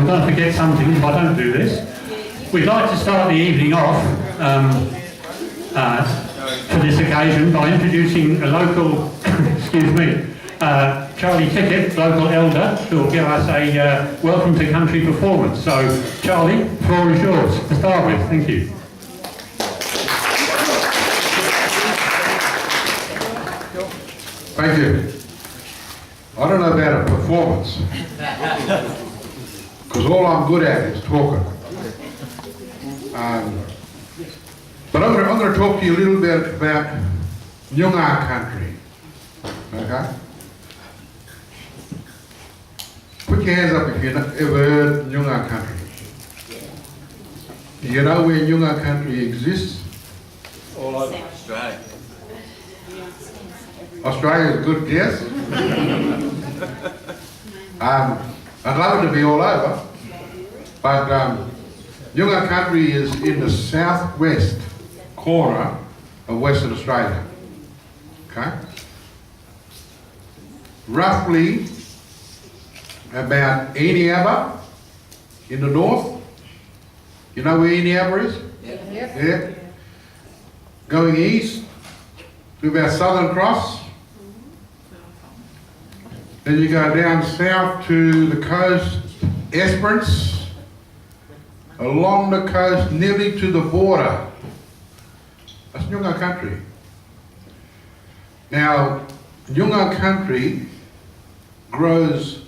going to forget something if I don't do this. We'd like to start the evening off for this occasion by introducing a local, excuse me, Charlie Tickett, local elder, who will give us a welcome to country performance. So, Charlie, the floor is yours to start with. Thank you. Thank you. I don't know about a performance, because all I'm good at is talking. But I'm going to talk to you a little bit about Nyungar country. Okay? Put your hands up if you've ever heard Nyungar country. Do you know where Nyungar country exists? All over Australia. Australia is a good guess. I'd love it to be all over, but Nyungar country is in the southwest corner of Western Australia. Okay? Roughly about Eneabba in the north. You know where Eneabba is? Yeah. Going east to about Southern Cross. Then you go down south to the coast, Esperance, along the coast nearly to the border. That's Nyungar country. Now, Nyungar country grows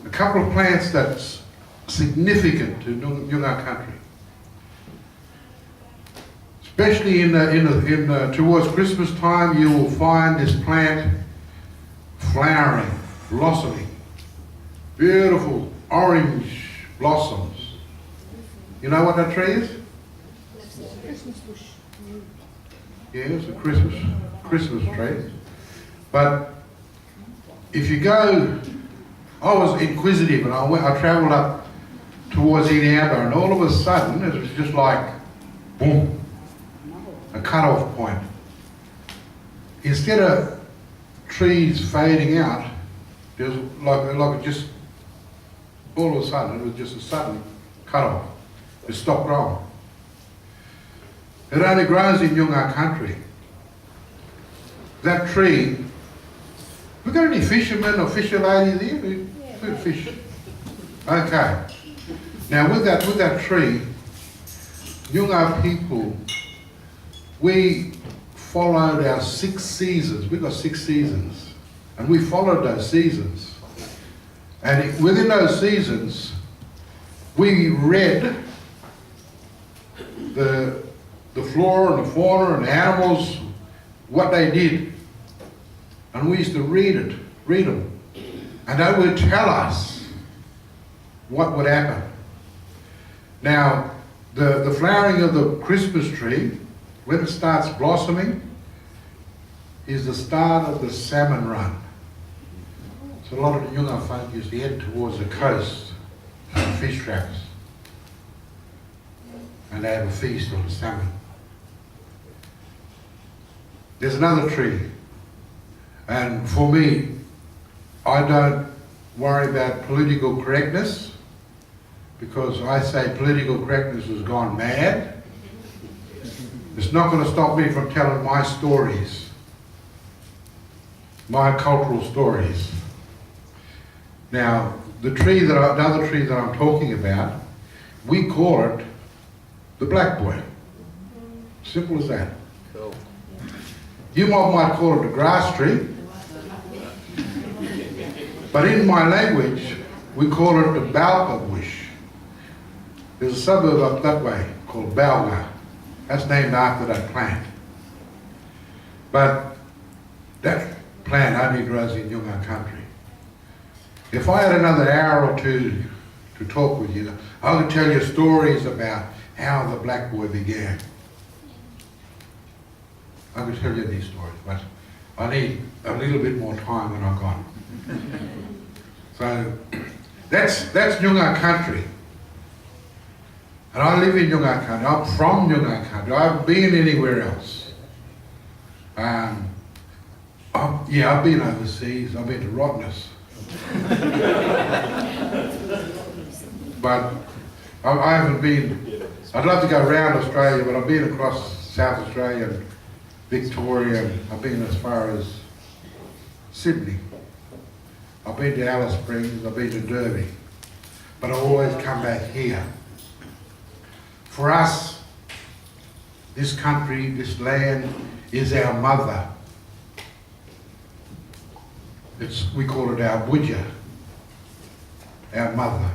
a couple of plants that's significant to Nyungar country. Especially towards Christmas time, you will find this plant flowering, blossoming, beautiful orange blossoms. You know what that tree is? Christmas bush. Yeah, it's a Christmas tree. But if you go, I was inquisitive and I travelled up towards Eneabba, and all of a sudden it was just like, boom, a cut-off point. Instead of trees fading out, there was like just all of a sudden, it was just a sudden cut-off. It stopped growing. It only grows in Nyungar country. That tree, we got any fishermen or fisher ladies here who fish? Okay. Now with that tree, Nyungar people, we followed our 6 seasons. We've got 6 seasons. And we followed those seasons. And within those seasons, we read the flora and the fauna and the animals, what they did. And we used to read them. And they would tell us what would happen. Now, the flowering of the Christmas tree, when it starts blossoming, is the start of the salmon run. So a lot of the Nyungar folk used to head towards the coast for fish traps. And they have a feast on the salmon. There's another tree. And for me, I don't worry about political correctness, because I say political correctness has gone mad. It's not going to stop me from telling my stories, my cultural stories. Now, the other tree that I'm talking about, we call it the black boy. Simple as that. Cool. You might call it the grass tree, but in my language, we call it the balpa bush. There's a suburb up that way called Balga. That's named after that plant. But that plant only grows in Nyungar country. If I had another hour or two to talk with you, I could tell you stories about how the black boy began. I could tell you these stories, but I need a little bit more time than I've got. So that's Nyungar country. And I live in Nyungar country. I'm from Nyungar country. I haven't been anywhere else. I've been overseas. I've been to Rottnest. but I haven't been. I'd love to go around Australia, but I've been across South Australia and Victoria, and I've been as far as Sydney. I've been to Alice Springs, I've been to Derby, but I always come back here. For us, this country, this land is our mother. We call it our budja, our mother.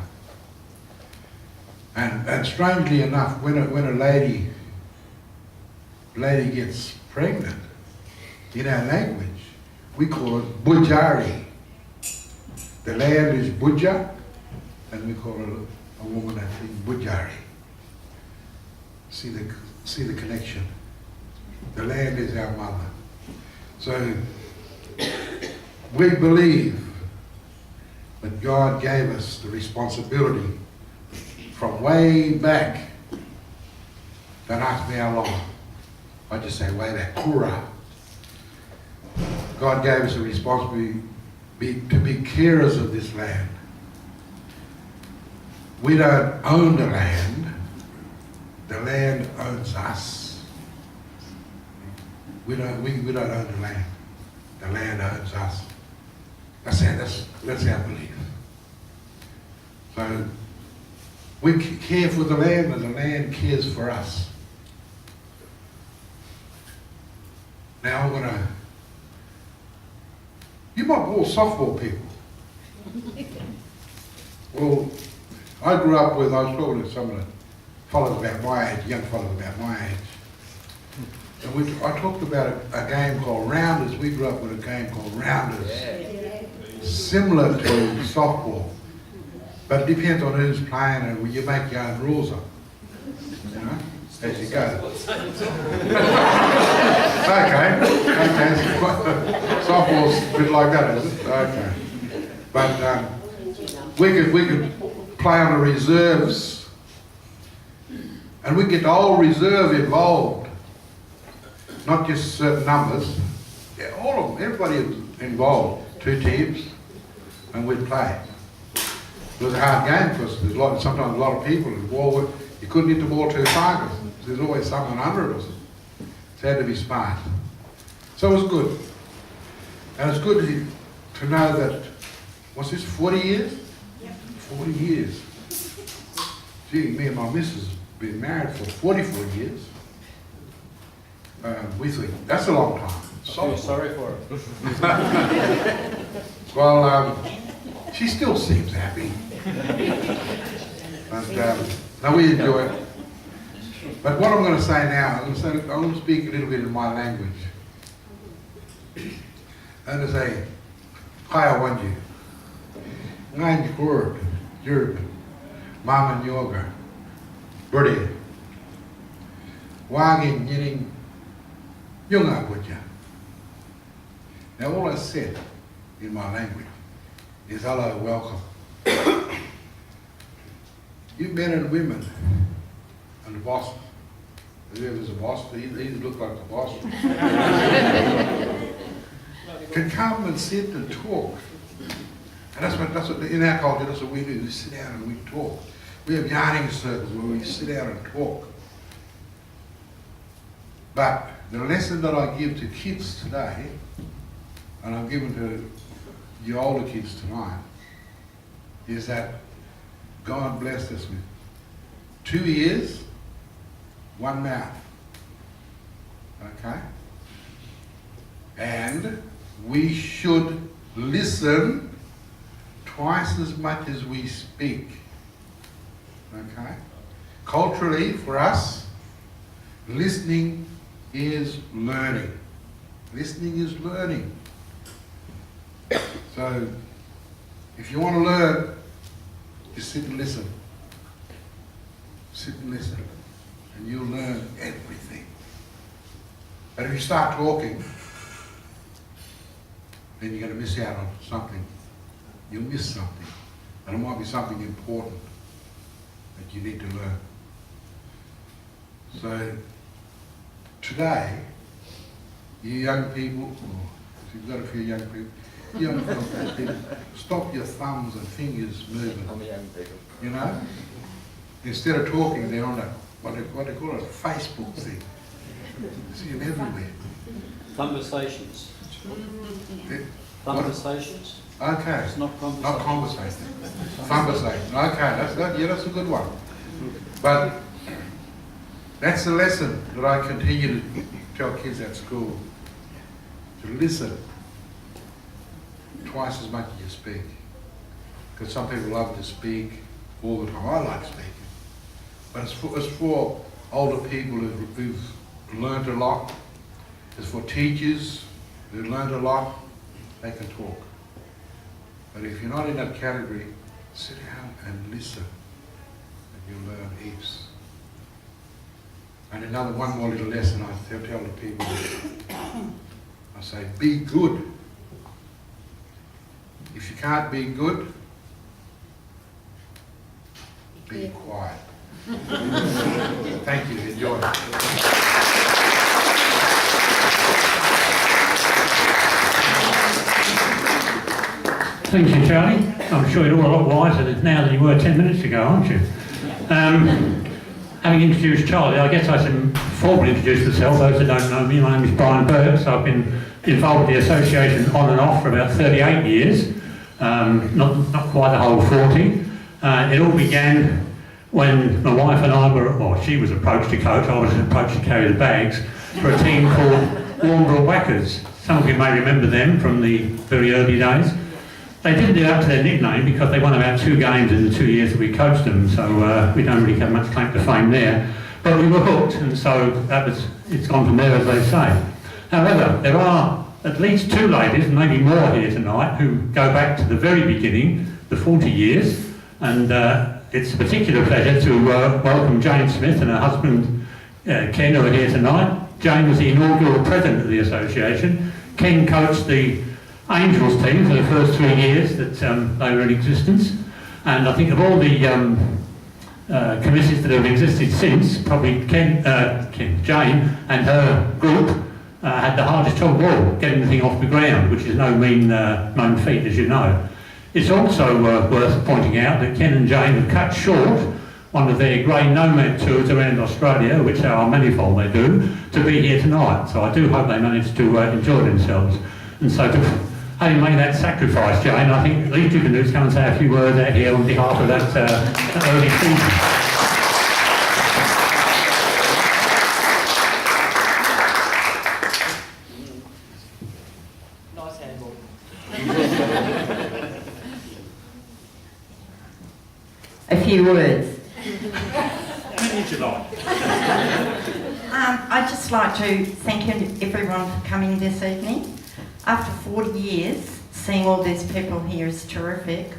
And strangely enough, when a lady gets pregnant, in our language, we call it budjari. The land is budja, and we call it a woman, I think, budjari. See the connection. The land is our mother. So we believe that God gave us the responsibility from way back. Don't ask me how long. I just say way back. Kura. God gave us a responsibility to be carers of this land. We don't own the land. The land owns us. We don't own the land. The land owns us. That's our belief. So we care for the land, and the land cares for us. Now I'm gonna. You might be all softball people. Well, I grew up with. I was talking to some of the fellows about my age, young fellows about my age. And I talked about a game called Rounders. We grew up with a game called Rounders. Similar to softball. But it depends on who's playing, and you make your own rules up. You know, as you go. Okay. Softball's a bit like that, is it? Okay. But we could play on the reserves. And we get the whole reserve involved, not just certain numbers. Yeah, all of them, everybody is involved. 2 teams, and we'd play. It was a hard game because there's sometimes a lot of people involved. You couldn't hit the ball too far because there's always someone under us. So you had to be smart. So it was good. And it's good to know that, what's this, 40 years? Yep. 40 years. Gee, me and my missus been married for 44 years. We think that's a long time. So sorry for it. Well, she still seems happy. And now we enjoy it. But what I'm going to say now, I'm going to speak a little bit in my language. I'm going to say, Kaya wanju. Ngayon Kurd, Europe, Mama Yoga. Birdie. Wagin Yining Yunga Budja. Now all I said in my language is hello, welcome. You men and women and the boss, whoever's a boss, he look like the boss, can come and sit and talk. And that's what in our culture, that's what we do. We sit down and we talk. We have yarning circles where we sit down and talk. But the lesson that I give to kids today, and I'm giving to the older kids tonight, is that God blessed us with 2 ears, 1 mouth. Okay? And we should listen twice as much as we speak. Okay? Culturally, for us, listening is learning. Listening is learning. So, if you want to learn, just sit and listen. Sit and listen. And you'll learn everything. But if you start talking, then you're going to miss out on something. You'll miss something. And it might be something important that you need to learn. So, today, you young people, if you've got a few young people, young people, stop your thumbs and fingers moving. You know? Instead of talking, they're on a, what they call it, Facebook thing. You see them everywhere. Conversations. They- Conversations. Okay. It's not conversation. Not conversation. Conversation. Okay, that's a good one. But that's the lesson that I continue to tell kids at school. To listen twice as much as you speak. Because some people love to speak all the time. I like speaking. But it's for older people who've learned a lot. It's for teachers who've learned a lot. They can talk. But if you're not in that category, sit down and listen. And you'll learn heaps. And one more little lesson I tell the people. I say, be good. If you can't be good, be quiet. Thank you. Enjoy. Thank you, Charlie. I'm sure you're all a lot wiser now than you were 10 minutes ago, aren't you? Having introduced Charlie, I guess I should formally introduce myself. Those that don't know me, my name is Brian Burks. I've been involved with the association on and off for about 38 years, not quite the whole 40. It all began when my wife and I were, or she was approached to coach, I was approached to carry the bags for a team called Warnbrook Whackers. Some of you may remember them from the very early days. They didn't live up to their nickname because they won about 2 games in the 2 years that we coached them, so we don't really have much claim to fame there. But we were hooked, and so it's gone from there, as they say. However, there are at least 2 ladies, and maybe more here tonight, who go back to the very beginning, the 40 years, and it's a particular pleasure to welcome Jane Smith and her husband Ken, who are here tonight. Jane was the inaugural president of the association. Ken coached the Angels team for the first 3 years that they were in existence, and I think of all the committees that have existed since, probably Jane and her group had the hardest job of all, getting the thing off the ground, which is no mean feat, as you know. It's also worth pointing out that Ken and Jane have cut short one of their grey nomad tours around Australia, which are manifold they do, to be here tonight. So I do hope they manage to enjoy themselves. And so having made that sacrifice, Jane, I think the least you can do is come and say a few words out here on behalf of that early season. Nice handball. A few words. How would you like? I'd just like to thank everyone for coming this evening. After 40 years, seeing all these people here is terrific.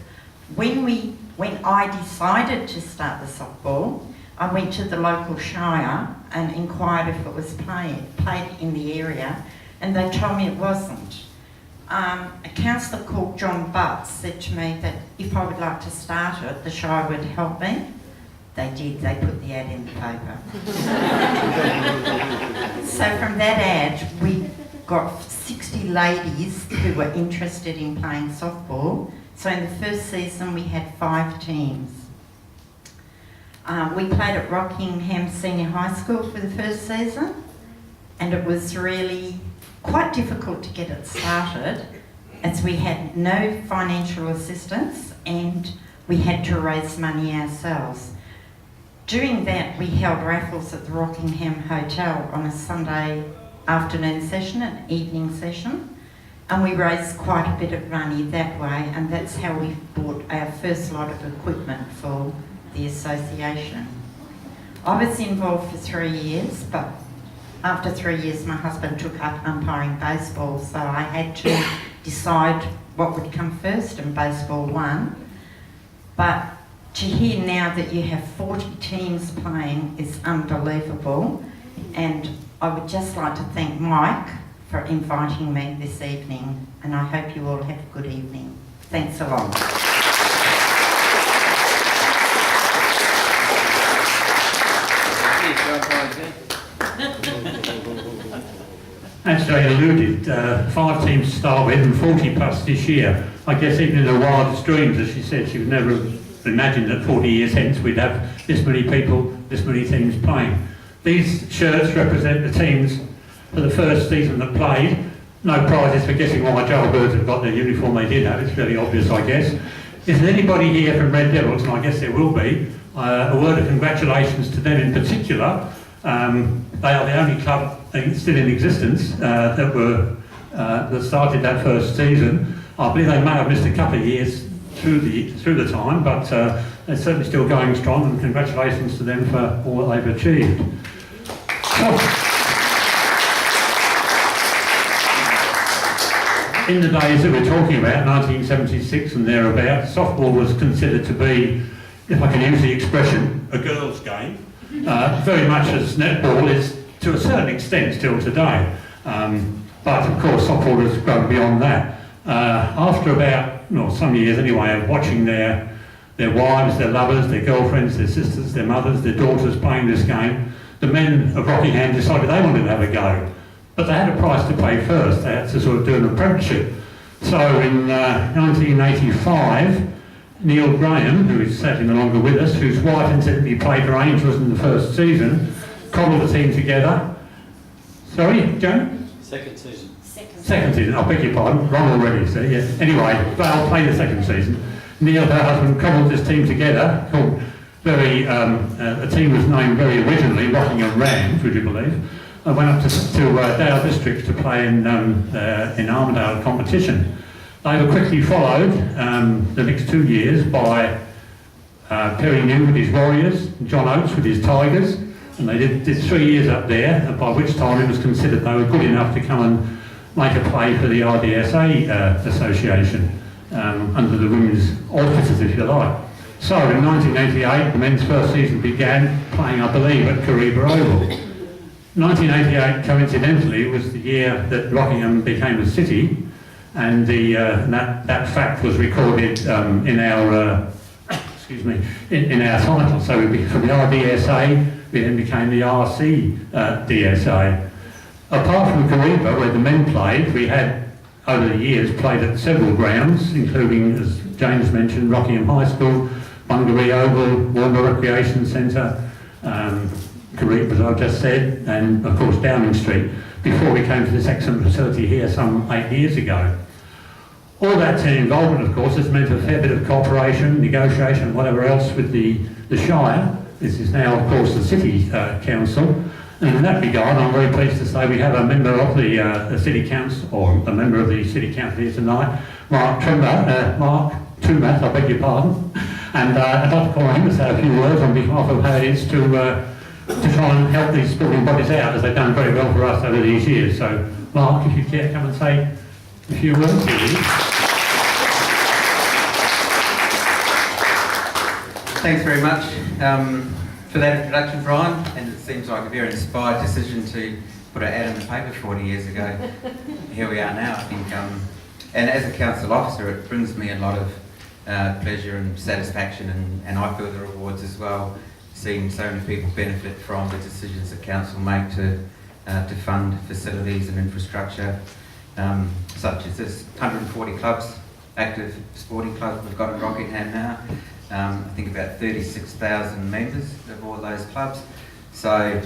When I decided to start the softball, I went to the local shire and inquired if it was played in the area, and they told me it wasn't. A councillor called John Butts said to me that if I would like to start it, the shire would help me. They did, they put the ad in the paper. So from that ad, we got 60 ladies who were interested in playing softball. So in the first season, we had 5 teams. We played at Rockingham Senior High School for the first season, and it was really quite difficult to get it started, as we had no financial assistance and we had to raise money ourselves. During that, we held raffles at the Rockingham Hotel on a Sunday afternoon session, an evening session, and we raised quite a bit of money that way, and that's how we bought our first lot of equipment for the association. I was involved for 3 years, but after 3 years my husband took up umpiring baseball, so I had to decide what would come first, and baseball won. But to hear now that you have 40 teams playing is unbelievable, and I would just like to thank Mike for inviting me this evening, and I hope you all have a good evening. Thanks a lot. as Jane alluded, 5 teams to start with and 40 plus this year. I guess even in her wildest dreams, as she said, she would never have imagined that 40 years hence we'd have this many people, this many teams playing. These shirts represent the teams for the first season that played. No prizes for guessing why Jailbirds have got their uniform they did have, it's fairly obvious I guess. Is there anybody here from Red Devils, and I guess there will be, a word of congratulations to them in particular. They are the only club still in existence that started that first season. I believe they may have missed a couple of years through the time, but they're certainly still going strong, and congratulations to them for all that they've achieved. In the days that we're talking about, 1976 and thereabouts, softball was considered to be, if I can use the expression, a girls' game, very much as netball is to a certain extent still today. But of course softball has grown beyond that. After about, some years anyway, of watching their wives, their lovers, their girlfriends, their sisters, their mothers, their daughters playing this game, the men of Rockingham decided they wanted to have a go. But they had a price to pay first. They had to sort of do an apprenticeship. So in 1985, Neil Graham, who is sadly no longer with us, whose wife incidentally played for Angels in the first season, cobbled the team together. Sorry, Joan? Second season. Second season, I beg your pardon, wrong already, so yeah. Anyway, Val played the second season. Neil, her husband, cobbled this team together, called the team was named very originally Rockingham Rams, would you believe? I went up to Dale District to play in Armidale competition. They were quickly followed the next 2 years by Perry New with his Warriors, John Oates with his Tigers, and they did 3 years up there, by which time it was considered they were good enough to come and make a play for the RDSA Association under the women's auspices, if you like. So in 1988, the men's first season began playing, I believe, at Kariba Oval. 1988, coincidentally, was the year that Rockingham became a city, and that fact was recorded in our title. So from the RDSA, we then became the RCDSA. Apart from Kariba, where the men played, we had over the years played at several grounds, including, as James mentioned, Rockingham High School, Bungaree Oval, Warmer Recreation Centre, Kariba, as I've just said, and of course Downing Street, before we came to this excellent facility here some 8 years ago. All that team involvement, of course, has meant a fair bit of cooperation, negotiation, whatever else with the Shire. This is now, of course, the City Council. And in that regard, I'm very pleased to say we have a member of the City Council, or a member of the City Council here tonight, Mark Tumat, I beg your pardon. And I'd like to call on him to say a few words on behalf of how it is to try and help these sporting bodies out, as they've done very well for us over these years. So, Mark, if you care to come and say a few words, please. Thanks very much for that introduction, Brian, and it seems like a very inspired decision to put an ad in the paper 40 years ago. Here we are now, I think. And as a council officer, it brings me a lot of pleasure and satisfaction, and I feel the rewards as well, seeing so many people benefit from the decisions that council make to fund facilities and infrastructure, such as this. 140 clubs, active sporting clubs we've got in Rockingham now. I think about 36,000 members of all those clubs. So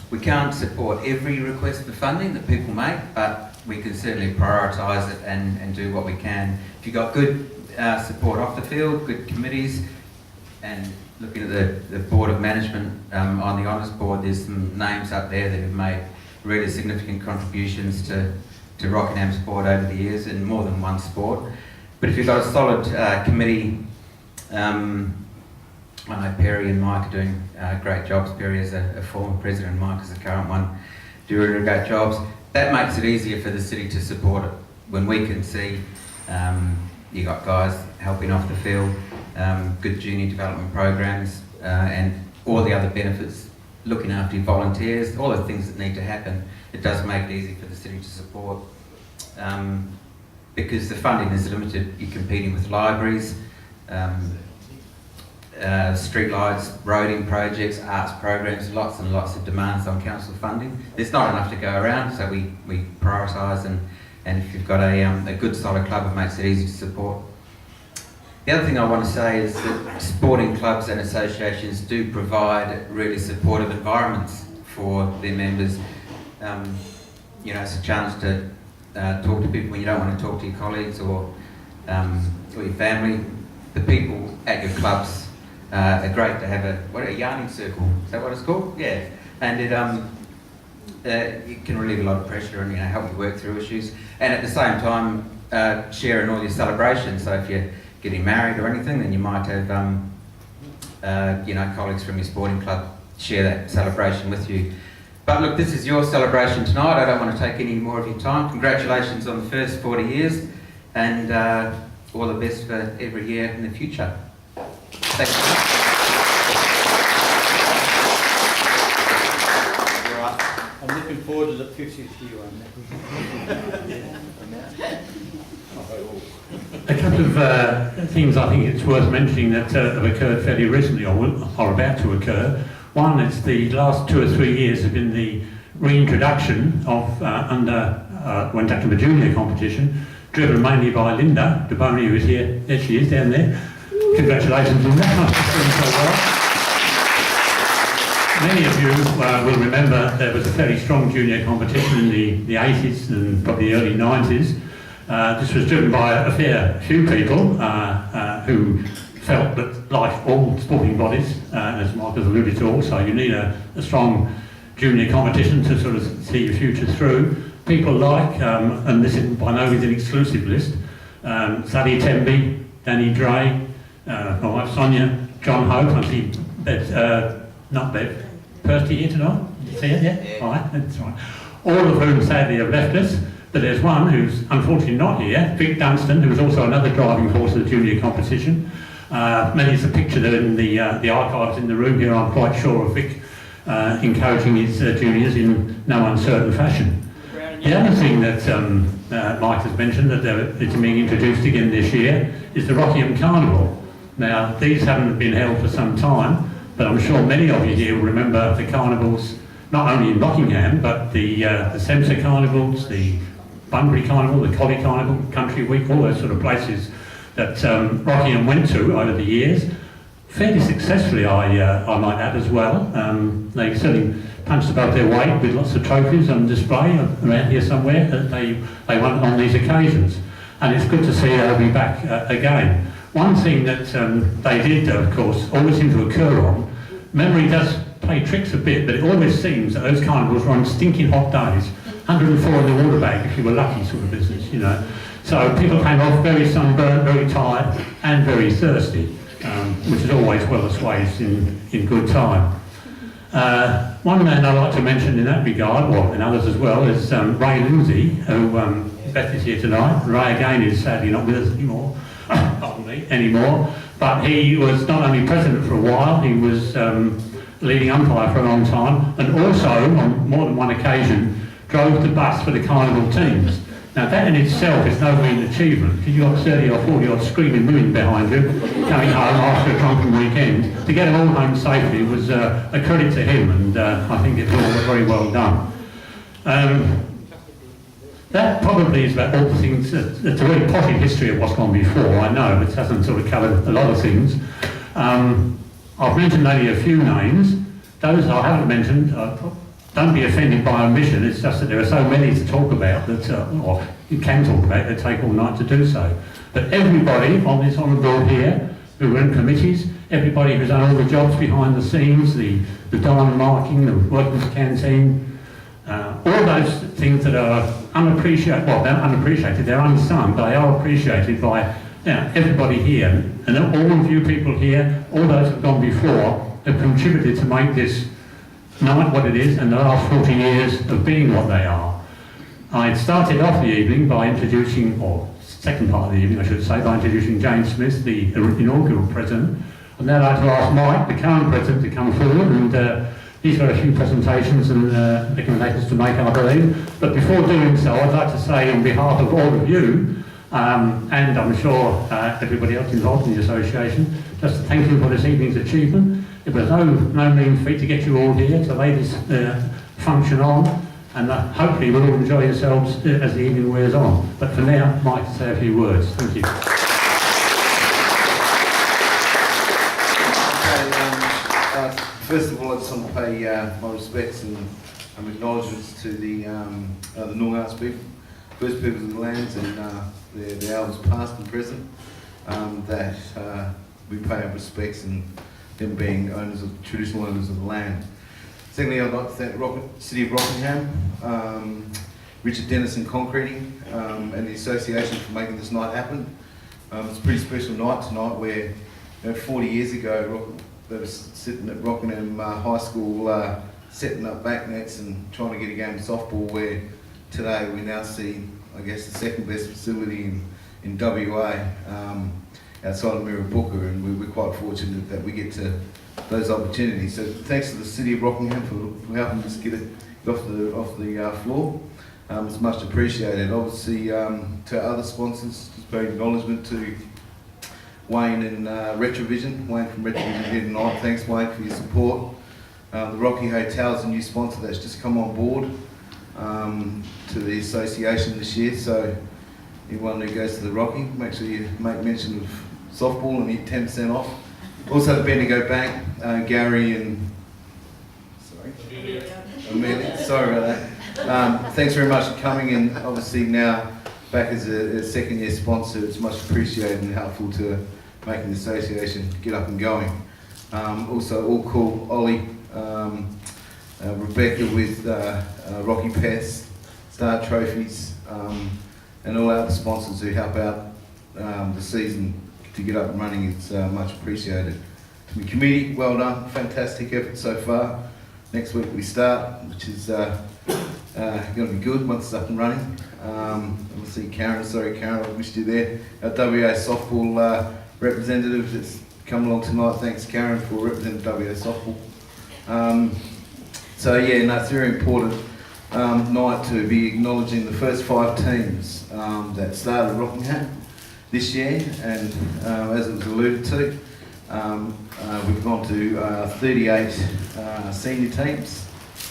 we can't support every request for funding that people make, but we can certainly prioritise it and do what we can. If you've got good support off the field, good committees, and looking at the Board of Management on the Honours Board, there's some names up there that have made really significant contributions to Rockingham sport over the years in more than one sport. But if you've got a solid committee, I know Perry and Mike are doing great jobs. Perry is a former president and Mike is the current one, do really great jobs. That makes it easier for the city to support it. When we can see you got guys helping off the field, good junior development programs, and all the other benefits, looking after your volunteers, all the things that need to happen, it does make it easy for the city to support. Because the funding is limited, you're competing with libraries, streetlights, roading projects, arts programs, lots and lots of demands on council funding. There's not enough to go around, so we prioritise, and if you've got a good solid club, it makes it easy to support. The other thing I want to say is that sporting clubs and associations do provide really supportive environments for their members. It's a chance to talk to people when you don't want to talk to your colleagues or your family. The people at your clubs are great to have a yarning circle. Is that what it's called? Yeah. And it can relieve a lot of pressure and help you work through issues. And at the same time, share in all your celebrations. So if you're getting married or anything, then you might have colleagues from your sporting club share that celebration with you. But look, this is your celebration tonight. I don't want to take any more of your time. Congratulations on the first 40 years, and all the best for every year in the future. Thank you. Right. I'm looking forward to the 50th year on that. A couple of things I think it's worth mentioning that have occurred fairly recently or are about to occur. One is the last 2 or 3 years have been the reintroduction of went back to the junior competition, driven mainly by Linda DeBoney, who is here. There she is, down there. Congratulations, Linda. Many of you will remember there was a fairly strong junior competition in the 80s and probably the early 90s. This was driven by a fair few people who felt that, like all sporting bodies, as Mike has alluded to also, you need a strong junior competition to sort of see your future through. People like, and this is by no means an exclusive list, Sadie Temby, Danny Dre, my wife Sonia, John Hope, I see not Bev, Kirsty here tonight, did you see it? Yeah? All right, that's right. All of whom sadly have left us, but there's one who's unfortunately not here, Vic Dunstan, who was also another driving force of the junior competition. There's a picture there in the archives in the room here, I'm quite sure, of Vic encouraging his juniors in no uncertain fashion. The other thing that Mike has mentioned that it's being introduced again this year is the Rockingham Carnival. Now, these haven't been held for some time, but I'm sure many of you here will remember the carnivals, not only in Rockingham, but the Semser Carnivals, the Bunbury Carnival, the Collie Carnival, Country Week, all those sort of places that Rockingham went to over the years, fairly successfully, I might add as well. They certainly punched above their weight with lots of trophies on display around here somewhere that they won on these occasions. And it's good to see they'll be back again. One thing that they did, of course, always seem to occur on, memory does play tricks a bit, but it always seems that those carnivals were on stinking hot days, 104 in the water bag if you were lucky sort of business, So people came off very sunburnt, very tired, and very thirsty, which is always well assuaged in good time. One man I'd like to mention in that regard, and others as well, is Ray Lindsay, who Beth is here tonight. Ray again is sadly not with us anymore, but he was not only president for a while, he was leading umpire for a long time, and also on more than one occasion drove the bus for the carnival teams. Now that in itself is no mean achievement, because you've got 30 or 40 odd screaming women behind you coming home after a drunken weekend. To get them all home safely was a credit to him, and I think it was all very well done. That probably is about all the things. It's a really potted history of what's gone before, I know, but it hasn't sort of covered a lot of things. I've mentioned only a few names. Those I haven't mentioned, don't be offended by omission, it's just that there are so many to talk about that, or you can talk about, they take all night to do so. But everybody on this honour board here, who are in committees, everybody who's done all the jobs behind the scenes, the diamond marking, the workers' canteen, all those things that are unappreciated, well, they're unappreciated, they're unsung, but they are appreciated by everybody here. And all of you people here, all those who have gone before, have contributed to make this night what it is and the last 40 years of being what they are. I started off the evening by introducing, or second part of the evening I should say, by introducing James Smith, the inaugural president. And now I'd like to ask Mike, the current president, to come forward, and he's got a few presentations and recommendations to make, I believe. But before doing so, I'd like to say on behalf of all of you, and I'm sure everybody else involved in the association, just to thank you for this evening's achievement. It was no mean feat to get you all here to lay this function on, and hopefully we'll all enjoy yourselves as the evening wears on. But for now, Mike, say a few words. Thank you. First of all, I just want to pay my respects and acknowledgements to the Northern Arts people, First Peoples of the Lands, and their elders past and present, that we pay our respects and them being traditional owners of the land. Secondly, I'd like to thank the City of Rockingham, Richard Dennison Concreting, and the association for making this night happen. It's a pretty special night tonight where 40 years ago they were sitting at Rockingham High School setting up back nets and trying to get a game of softball, where today we now see, I guess, the second best facility in WA, outside of Mirrabooka, and we're quite fortunate that we get to those opportunities. So thanks to the City of Rockingham for helping us get it off the floor. It's much appreciated. Obviously, to other sponsors, just pay acknowledgement to Wayne and Retrovision. Wayne from Retrovision here tonight. Thanks, Wayne, for your support. The Rocky Hotel's a new sponsor that's just come on board to the association this year. So anyone who goes to the Rocky, make sure you make mention of softball and get 10% off. Also the Bendigo Bank, Gary and Amelia, sorry about that. Thanks very much for coming, and obviously now back as a second year sponsor. It's much appreciated and helpful to making the association get up and going. Also All Cool, Ollie, Rebecca with Rocky Pest, Star Trophies, and all our other sponsors who help out the season to get up and running. It's much appreciated. To the committee, well done, fantastic effort so far. Next week we start, which is going to be good once it's up and running. We'll see Karen, I missed you there. Our WA softball representative that's come along tonight. Thanks Karen for representing WA softball. So yeah, no, it's a very important night to be acknowledging the first 5 teams that started Rockingham this year, and as it was alluded to, we've gone to 38 senior teams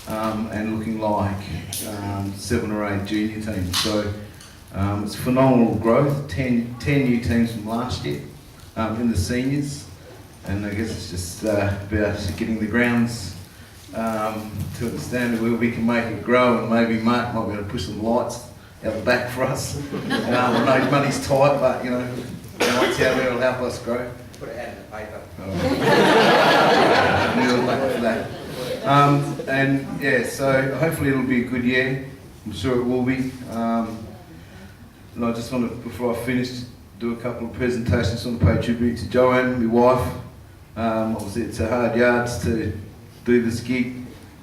and looking like 7 or 8 junior teams. So it's phenomenal growth, 10 new teams from last year in the seniors, and I guess it's just about getting the grounds to the standard where we can make it grow, and maybe Mark might be able to push some lights out the back for us. I know money's tight, but lights out there will help us grow. Put it out in the paper. Neil, thank you for that. And yeah, so hopefully it'll be a good year. I'm sure it will be. And I just want to, before I finish, do a couple of presentations. I want to pay tribute to Joanne, my wife. Obviously it's a hard yards to do this gig,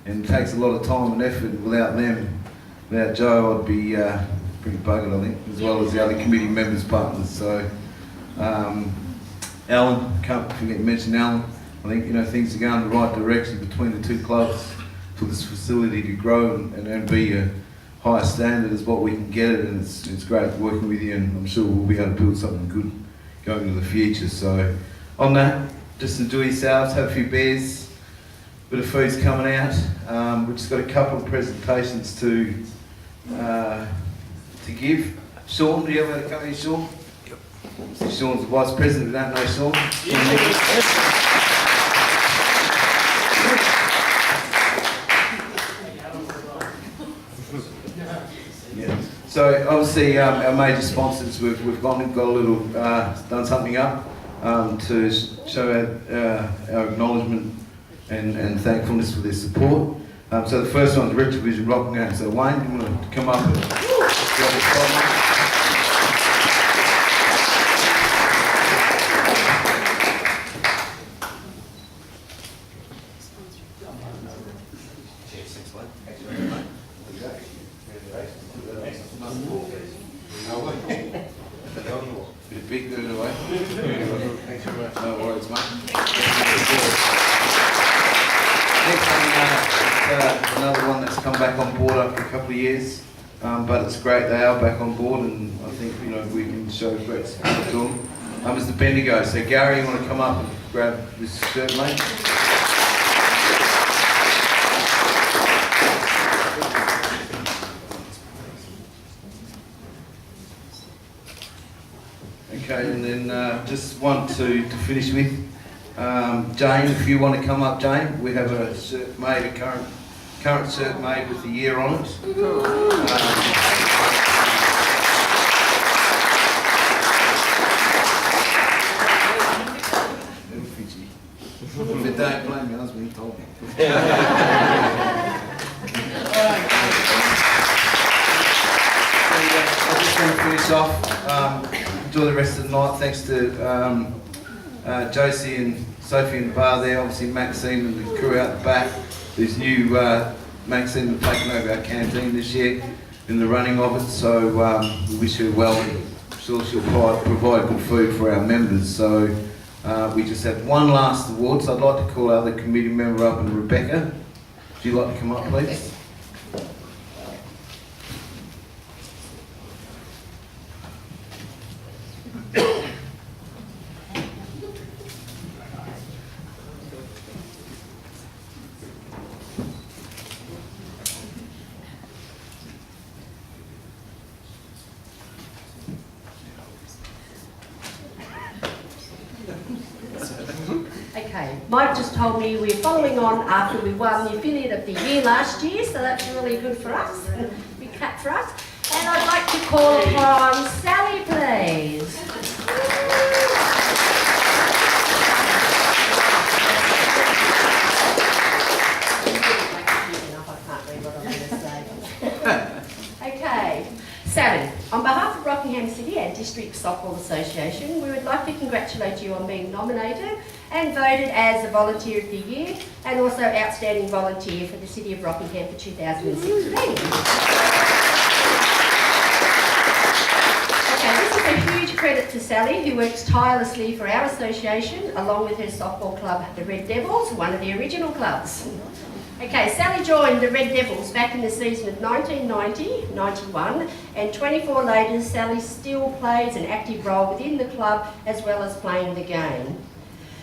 and it takes a lot of time and effort. Without them, without Joe, I'd be pretty buggered, I think, as well as the other committee members, partners. So, Alan, can't forget to mention Alan. I think things are going the right direction between the two clubs for this facility to grow and be a higher standard as what we can get it, and it's great working with you, and I'm sure we'll be able to build something good going into the future. So, on that, just enjoy yourselves, have a few beers. Bit of food's coming out. We've just got a couple of presentations to give. Sean, do you have a come here, Sean? Yep. Sean's the Vice President. We don't know Sean. Yeah. So obviously our major sponsors, we've got a little done something up to show our acknowledgement and thankfulness for their support. So the first one's Retrovision Rockingham. So Wayne, you want to come up and grab the spotlight? Big good away. Thanks very much. No worries, mate. Next one, another one that's come back on board after a couple of years, but it's great they are back on board, and I think we can show great support to them. It's the Bendigo. So Gary, you want to come up and grab this shirt, mate. Okay, and then just want to finish with Jane, if you want to come up, Jane. We have a shirt made, a current shirt made with the year on it. If it don't blame me, husband told me. I just want to finish off. Enjoy the rest of the night. Thanks to Josie and Sophie in the bar there. Obviously Maxine and the crew out the back. There's new Maxine have taken over our canteen this year in the running of it. So we wish her well. I'm sure she'll provide good food for our members. So we just have one last award. So I'd like to call our other committee member up, and Rebecca. Would you like to come up, please? Okay, Mike just told me we're following on after we won the Affiliate of the Year last year, so that's really good for us, and big clap for us. And I'd like to call upon Sally, please. Okay, Sally, on behalf of Rockingham City and District Softball Association, we would like to congratulate you on being nominated and voted as the Volunteer of the Year and also Outstanding Volunteer for the City of Rockingham for 2016. Okay, this is a huge credit to Sally, who works tirelessly for our association, along with her softball club, the Red Devils, one of the original clubs. Okay, Sally joined the Red Devils back in the season of 1990-91, and 24 later, Sally still plays an active role within the club as well as playing the game.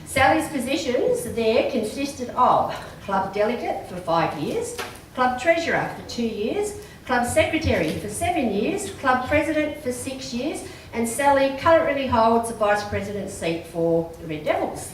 Sally's positions there consisted of club delegate for 5 years, club treasurer for 2 years, club secretary for 7 years, club president for 6 years, and Sally currently holds the vice president seat for the Red Devils.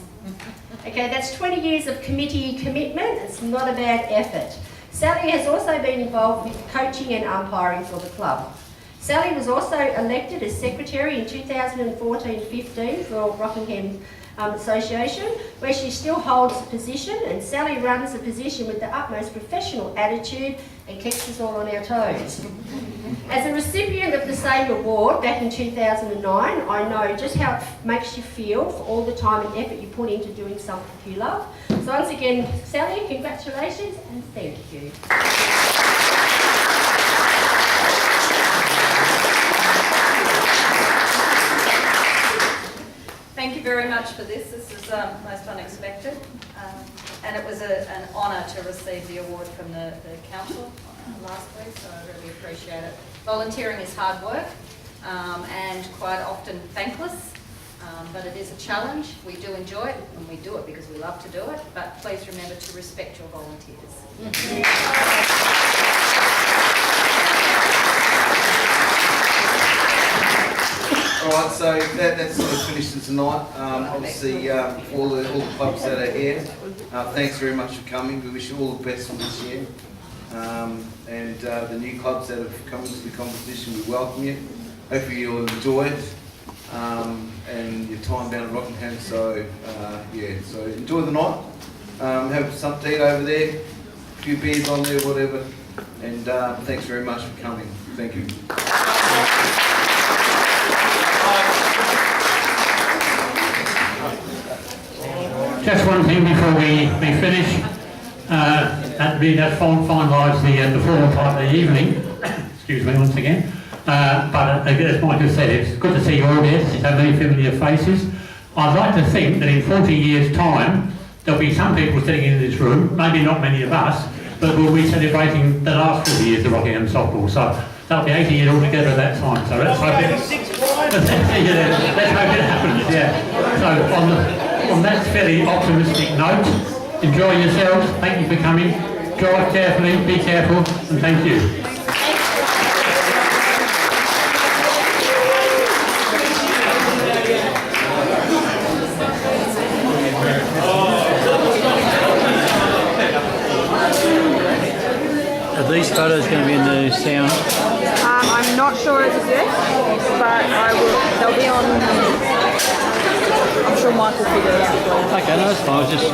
Okay, that's 20 years of committee commitment. It's not a bad effort. Sally has also been involved with coaching and umpiring for the club. Sally was also elected as secretary in 2014-15 for Rockingham Association, where she still holds the position, and Sally runs the position with the utmost professional attitude and keeps us all on our toes. As a recipient of the same award back in 2009, I know just how it makes you feel for all the time and effort you put into doing something you love. So once again, Sally, congratulations and thank you. Thank you very much for this. This is most unexpected, and it was an honour to receive the award from the council last week, so I really appreciate it. Volunteering is hard work and quite often thankless, but it is a challenge. We do enjoy it, and we do it because we love to do it, but please remember to respect your volunteers. All right, so that's sort of finished for tonight. Obviously, all the clubs that are here, thanks very much for coming. We wish you all the best for this year. And the new clubs that have come into the competition, we welcome you. Hopefully you'll enjoy it and your time down at Rockingham. So yeah, so enjoy the night. Have something to eat over there, a few beers on there, whatever. And thanks very much for coming. Thank you. Just one thing before we finish. That finalise the formal part of the evening. Excuse me once again. But as Michael said, it's good to see you all here, to have many familiar faces. I'd like to think that in 40 years' time, there'll be some people sitting in this room, maybe not many of us, but we'll be celebrating the last 40 years of Rockingham softball. So that'll be 80 years altogether at that time. So let's hope it happens. Yeah. So on that fairly optimistic note, enjoy yourselves. Thank you for coming. Drive carefully, be careful, and thank you. Are these photos going to be in the sound? I'm not sure as of yet, but they'll be on, I'm sure Mike will figure it out. Okay, no, that's fine. I was just